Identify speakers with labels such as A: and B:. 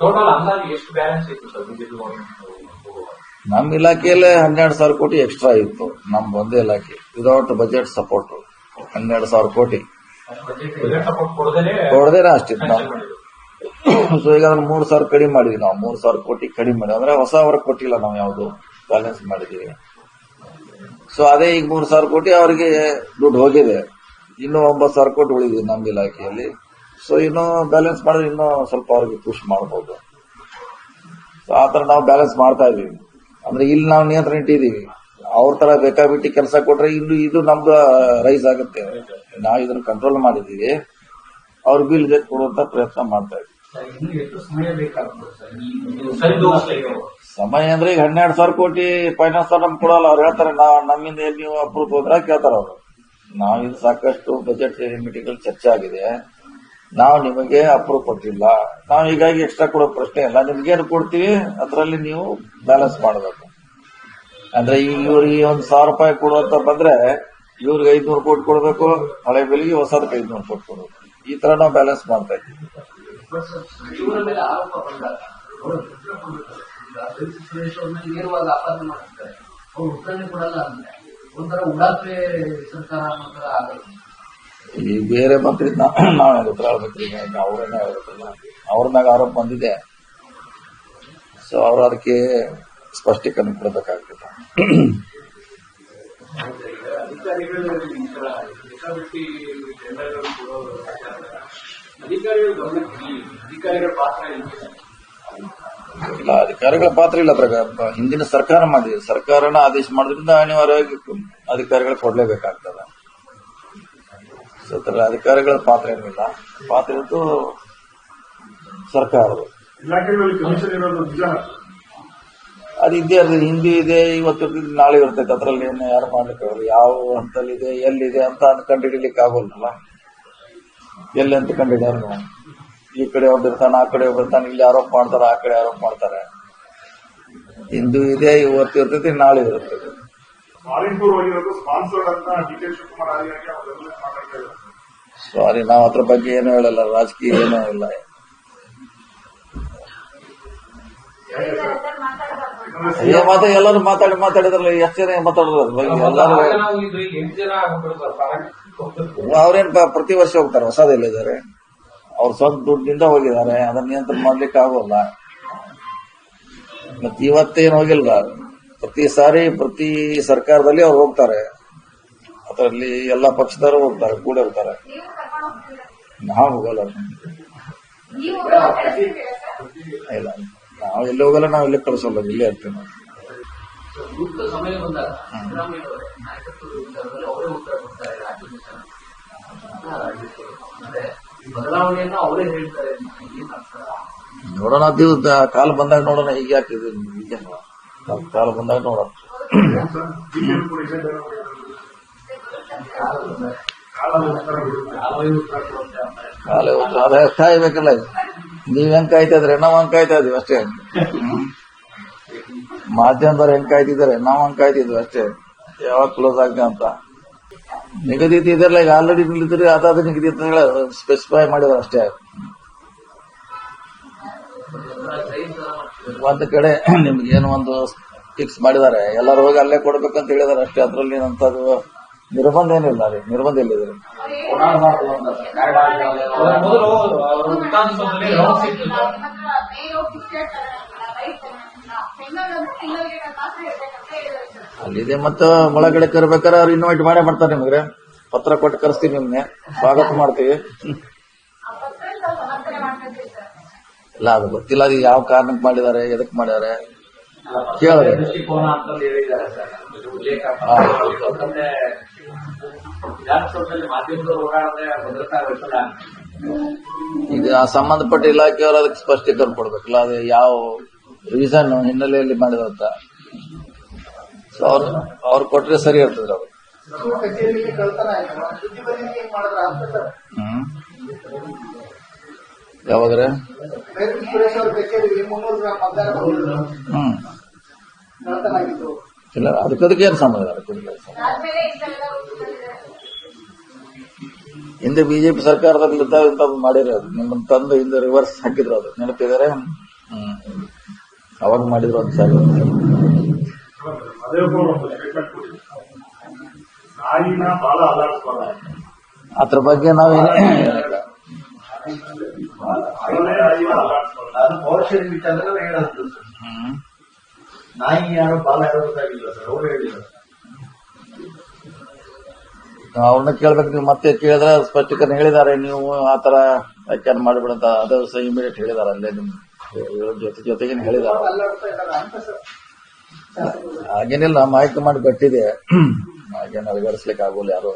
A: Total ಅಂದಾಜು ಎಷ್ಟು balance ಇತ್ತು ಸರ್ ಬಿಜೆಪಿ
B: ನಮ್ಮ ಇಲಾಖೆಯಲ್ಲೇ 12,000 ಕೋಟಿ ಎಕ್ಸ್ಟ್ರಾ ಇತ್ತು. ನಮ್ ಒಂದೇ ಇಲಾಖೆ ವಿದೌಟ್ ಬಜೆಟ್ ಸಪೋರ್ಟ್ 12,000 ಕೋಟಿ ಕೊಡದೇನೆ ಅಷ್ಟಿತ್ತು ನಾವು. ಸೊ ಈಗ ಅದನ್ನ 3,000 ಕಡಿಮೆ ಮಾಡಿದ್ವಿ ನಾವು. 3,000 ಕೋಟಿ ಕಡಿಮೆ ಮಾಡಿದ್ವಿ ಅಂದ್ರೆ ಹೊಸ ವರ್ಕ್ ಕೊಟ್ಟಿಲ್ಲ ನಾವು, ಯಾವ್ದು ಬ್ಯಾಲೆನ್ಸ್ ಮಾಡಿದೀವಿ. ಸೊ ಅದೇ ಈಗ 3,000 ಕೋಟಿ ಅವರಿಗೆ ದುಡ್ಡು ಹೋಗಿದೆ. ಇನ್ನೂ 9,000 ಕೋಟಿ ಉಳಿದಿದೆ ನಮ್ಮ ಇಲಾಖೆಯಲ್ಲಿ. ಸೊ ಇನ್ನೂ ಬ್ಯಾಲೆನ್ಸ್ ಮಾಡಿದ್ರೆ ಇನ್ನೂ ಸ್ವಲ್ಪ ಅವ್ರಿಗೆ ಪುಷ್ ಮಾಡಬಹುದು. ಸೊ ಆತರ ನಾವು ಬ್ಯಾಲೆನ್ಸ್ ಮಾಡ್ತಾ ಇದೀವಿ. ಅಂದ್ರೆ ಇಲ್ಲಿ ನಾವು ನಿಯಂತ್ರಣ ಇಟ್ಟಿದೀವಿ. ಅವ್ರ ತರ ಬೇಕಾಬಿಟ್ಟಿ ಕೆಲಸ ಕೊಟ್ರೆ ಇನ್ನು ಇದು ನಮ್ದು ರೈಸ್ ಆಗುತ್ತೆ. ನಾವು ಇದನ್ನ ಕಂಟ್ರೋಲ್ ಮಾಡಿದೀವಿ. ಅವ್ರ ಬಿಲ್ ಕೊಡುವಂತ ಪ್ರಯತ್ನ ಮಾಡ್ತಾ ಇದ್ವಿ. ಸಮಯ ಅಂದ್ರೆ ಈಗ 12,000 ಕೋಟಿ ಫೈನಾನ್ಸ್ ನಮ್ಗೆ ಕೊಡಲ್ಲ. ಅವ್ರು ಹೇಳ್ತಾರೆ ನಮ್ಮಿಂದ ನೀವು ಅಪ್ರೂವ್ ಹೋದ್ರ ಕೇಳ್ತಾರ ಅವರು. ನಾವು ಇದು ಸಾಕಷ್ಟು ಬಜೆಟ್ ಮೀಟಿಂಗ್ ಅಲ್ಲಿ ಚರ್ಚೆ ಆಗಿದೆ. ನಾವು ನಿಮಗೆ ಅಪ್ರೂವ್ ಕೊಟ್ಟಿಲ್ಲ. ನಾವು ಹೀಗಾಗಿ ಎಕ್ಸ್ಟ್ರಾ ಕೊಡೋ ಪ್ರಶ್ನೆ ಇಲ್ಲ. ನಿಮ್ಗೇನು ಕೊಡ್ತೀವಿ ಅದರಲ್ಲಿ ನೀವು ಬ್ಯಾಲೆನ್ಸ್ ಮಾಡಬೇಕು. ಅಂದ್ರೆ ಇವ್ರಿಗೆ 1,000 ರೂಪಾಯಿ ಕೊಡುವಂತ ಬಂದ್ರೆ ಇವ್ರಿಗೆ 500 ಕೋಟಿ ಕೊಡಬೇಕು. ಹಳೆ ಬೆಲೆಗೆ ಹೊಸದಕ್ಕೆ 500 ಕೋಟಿ ಕೊಡಬೇಕು. ಈ ತರ ನಾವು ಬ್ಯಾಲೆನ್ಸ್ ಮಾಡ್ತಾ ಇದ್ದೀವಿ. ಈ ಬೇರೆ ಮಂತ್ರಿ ನಾವೇನು ಉತ್ತರ ಹೇಳ್ಬೇಕ್ರಿ. ಈಗ ಅವ್ರೇನೇ ಹೇಳ್ಬೇಕಲ್ಲ, ಅವ್ರ ಮ್ಯಾಗ ಆರೋಪ ಬಂದಿದೆ. ಸೊ ಅವ್ರು ಅದಕ್ಕೆ ಸ್ಪಷ್ಟೀಕರಣ ಕೊಡಬೇಕಾಗ್ತದೆ. ಇಲ್ಲ, ಅಧಿಕಾರಿಗಳ ಪಾತ್ರ ಇಲ್ಲ. ಹಿಂದಿನ ಸರ್ಕಾರ ಮಾಡಿದೆ. ಸರ್ಕಾರನ ಆದೇಶ ಮಾಡೋದ್ರಿಂದ ಅನಿವಾರ್ಯವಾಗಿ ಅಧಿಕಾರಿಗಳು ಕೊಡ್ಲೇಬೇಕಾಗ್ತದೆ. ಅಧಿಕಾರಿಗಳ ಪಾತ್ರ ಏನಿಲ್ಲ. ಪಾತ್ರ ಇದ್ದು ಸರ್ಕಾರದ ಅದು ಇದ್ದೇ ಇರ್ತದೆ. ಹಿಂದಿ ಇದೆ, ಇವತ್ತು ನಾಳೆ ಇರ್ತೈತೆ. ಅದ್ರಲ್ಲಿ ಏನು ಯಾರು ಮಾಡ್ಲಿಕ್ಕೆ ಯಾವ ಹಂತಲ್ಲಿದೆ ಎಲ್ಲಿದೆ ಅಂತ ಕಂಡುಹಿಡಿಲಿಕ್ಕೆ ಆಗೋಲ್ಲ. ಎಲ್ಲಿ ಅಂತ ಕಂಡುಹಿಡಿಯಾರ ನಾವು. ಈ ಕಡೆ ಒಬ್ಬರ್ತಾನೆ, ಆ ಕಡೆ ಒಬ್ಬರ್ತಾನೆ. ಇಲ್ಲಿ ಆರೋಪ ಮಾಡ್ತಾರೆ, ಆ ಕಡೆ ಆರೋಪ ಮಾಡ್ತಾರೆ. ಹಿಂದೂ ಇದೆ, ಇವತ್ತು ಇರ್ತೈತಿ, ನಾಳೆ ಇರ್ತೈತಿ. ಸಾರಿ, ನಾವು ಅದ್ರ ಬಗ್ಗೆ ಏನೂ ಹೇಳಲ್ಲ. ರಾಜಕೀಯ ಏನೂ ಇಲ್ಲ. ಎಲ್ಲರೂ ಮಾತಾಡಿದ್ರಲ್ಲ, ಎಷ್ಟು ಜನ ಮಾತಾಡಿದ್ರು ಎಲ್ಲರೂ. ಅವ್ರೇನ್ ಪ್ರತಿ ವರ್ಷ ಹೋಗ್ತಾರೆ, ಹೊಸದೆಲ್ಲಿದ್ದಾರೆ. ಅವ್ರ ಸ್ವಂತ ದುಡ್ಡಿಂದ ಹೋಗಿದ್ದಾರೆ. ಅದನ್ನ ನಿಯಂತ್ರಣ ಮಾಡ್ಲಿಕ್ಕೆ ಆಗೋಲ್ಲ. ಮತ್ತೆ ಇವತ್ತೇನು ಹೋಗಿಲ್ಲ. ಪ್ರತಿ ಸಾರಿ ಪ್ರತಿ ಸರ್ಕಾರದಲ್ಲಿ ಅವ್ರು ಹೋಗ್ತಾರೆ. ಅದರಲ್ಲಿ ಎಲ್ಲಾ ಪಕ್ಷದವರು ಹೋಗ್ತಾರೆ, ಕೂಡ ಹೋಗ್ತಾರೆ. ನಾವು ಹೋಗಲ್ಲ. ಇಲ್ಲ, ನಾವು ಎಲ್ಲಿ ಹೋಗಲ್ಲ. ನಾವು ಎಲ್ಲಿ ಕಳಿಸೋಲ್ಲ, ಇಲ್ಲೇ ಇರ್ತೀವಿ ನಾವು. ನೋಡೋಣ, ಕಾಲ ಬಂದಾಗ ನೋಡೋಣ. ಈಗ ಯಾಕಿದೆ, ಕಾಲ ಬಂದಾಗ ನೋಡೋಣ. ಅದೇ ಕಾಯ್ಬೇಕಲ್ಲ. ನೀವ್ ಹೆಂಗ್ ಕಾಯ್ತಾ ಇದ್ರೆ ನಾವ್ ಹಂಗ್ ಕಾಯ್ತಾ ಇದೀವಿ ಅಷ್ಟೇ. ಮಾಧ್ಯಮದವ್ರು ಹೆಂಗ್ ಕಾಯ್ತಿದ್ದಾರೆ, ನಾವ್ ಹಂಗ್ ಕಾಯ್ತಿದ್ವಿ ಅಷ್ಟೇ. ಯಾವಾಗ ಕ್ಲೋಸ್ ಆಗ್ತದೆ ಅಂತ ನಿಗದಿತ ಇದೆಲ್ಲ. ಈಗ ಆಲ್ರೆಡಿ ನಿಲ್ಲಿದ್ರೆ ಅದಾದ ನಿಗದಿತ ಸ್ಪೆಸಿಫೈ ಮಾಡಿದ್ರು ಅಷ್ಟೇ. ಒಂದು ಕಡೆ ನಿಮ್ಗೆ ಏನೋ ಒಂದು ಫಿಕ್ಸ್ ಮಾಡಿದ್ದಾರೆ, ಎಲ್ಲರೂ ಹೋಗಿ ಅಲ್ಲೇ ಕೊಡ್ಬೇಕಂತ ಹೇಳಿದಾರೆ ಅಷ್ಟೇ. ಅದ್ರಲ್ಲಿ ಏನಂತದ್ದು ನಿರ್ಬಂಧ ಏನಿಲ್ಲ. ರೀ, ನಿರ್ಬಂಧ ಎಲ್ಲಿದೆ? ಅಲ್ಲಿದೆ. ಮತ್ತ ಒಳಗಡೆ ಕರ್ಬೇಕಾದ್ರೆ ಅವ್ರು ಇನ್ವೈಟ್ ಮಾಡೇ ಮಾಡ್ತಾರೆ. ನಿಮ್ಗೆ ಪತ್ರ ಕೊಟ್ಟು ಕರೆಸ್ತೀವಿ, ನಿಮ್ಗೆ ಸ್ವಾಗತ ಮಾಡ್ತೀವಿ. ಇಲ್ಲ, ಅದು ಗೊತ್ತಿಲ್ಲ. ಅದು ಯಾವ ಕಾರಣಕ್ಕೆ ಮಾಡಿದ್ದಾರೆ, ಎದಕ್ ಮಾಡಿದ್ದಾರೆ ಕೇಳಿದ್ರೆ ಈಗ ಸಂಬಂಧಪಟ್ಟ ಇಲಾಖೆಯವರು ಅದಕ್ಕೆ ಸ್ಪಷ್ಟೀಕರಣ ಕೊಡ್ಬೇಕಲ್ಲ. ಅದು ಯಾವ ರೀಸನ್ ಹಿನ್ನೆಲೆಯಲ್ಲಿ ಮಾಡಿದಂತ ಅವ್ರು ಕೊಟ್ರೆ ಸರಿ ಇರ್ತದ್ರ. ಅವ್ರು ಯಾವಾಗ್ರೆ ಇಲ್ಲ, ಅದಕ್ಕೆ ಏನು ಸಂಬಂಧ? ಹಿಂದೆ ಬಿಜೆಪಿ ಸರ್ಕಾರದಲ್ಲಿ ಮಾಡಿರೋದು, ನಿಮ್ಮನ್ನು ತಂದು ಹಿಂದೆ ರಿವರ್ಸ್ ಹಾಕಿದ್ರು. ಅದು ನೆನಪಿದ್ದಾರೆ. ಅವಾಗ ಮಾಡಿದ್ರು ಅಂತ ಸರ್
C: ಅದೇ ಒಂದು ಸ್ಟೇಟ್ಮೆಂಟ್ ಕೊಟ್ಟಿದ್ರು, ನಾಯಿನ ಬಾಲ ಅಲ್ಲಾಡಿಸ್ಬಾರ್ದು.
B: ಅದ್ರ ಬಗ್ಗೆ ನಾವೇನೇ
D: ಅದು ಪೌರುಷದ ವಿಚಾರ ಹೇಳೋದು ಸರ್. ನಾಯಿ ಯಾರು ಬಾಲ ಹೇಳೋದಾಗಿಲ್ಲ ಸರ್, ಅವರು ಹೇಳಿಲ್ಲ.
B: ಅವ್ರನ್ನ ಕೇಳ್ಬೇಕು. ನೀವು ಮತ್ತೆ ಕೇಳಿದ್ರೆ ಸ್ಪಷ್ಟೀಕರಣ ಹೇಳಿದ್ದಾರೆ, ನೀವು ಆತರ ವ್ಯಾಖ್ಯಾನ ಮಾಡಿಬಿಡಂತ ಅದು ಸಹ ಇಮಿಡಿಯೇಟ್ ಹೇಳಿದಾರೆ ಅಲ್ಲೇ ನಿಮ್ ಜೊತೆಗೇನು ಹೇಳಿದಾರೆ. ಹಾಗೇನಿಲ್ಲ, ಮಾಹಿತಿ ಮಾಡಿ ಗಟ್ಟಿದೆ, ಹಾಗೇನು ಅಳಗಡಿಸ್ಲಿಕ್ಕೆ ಆಗೋಲ್ಲ ಯಾರು.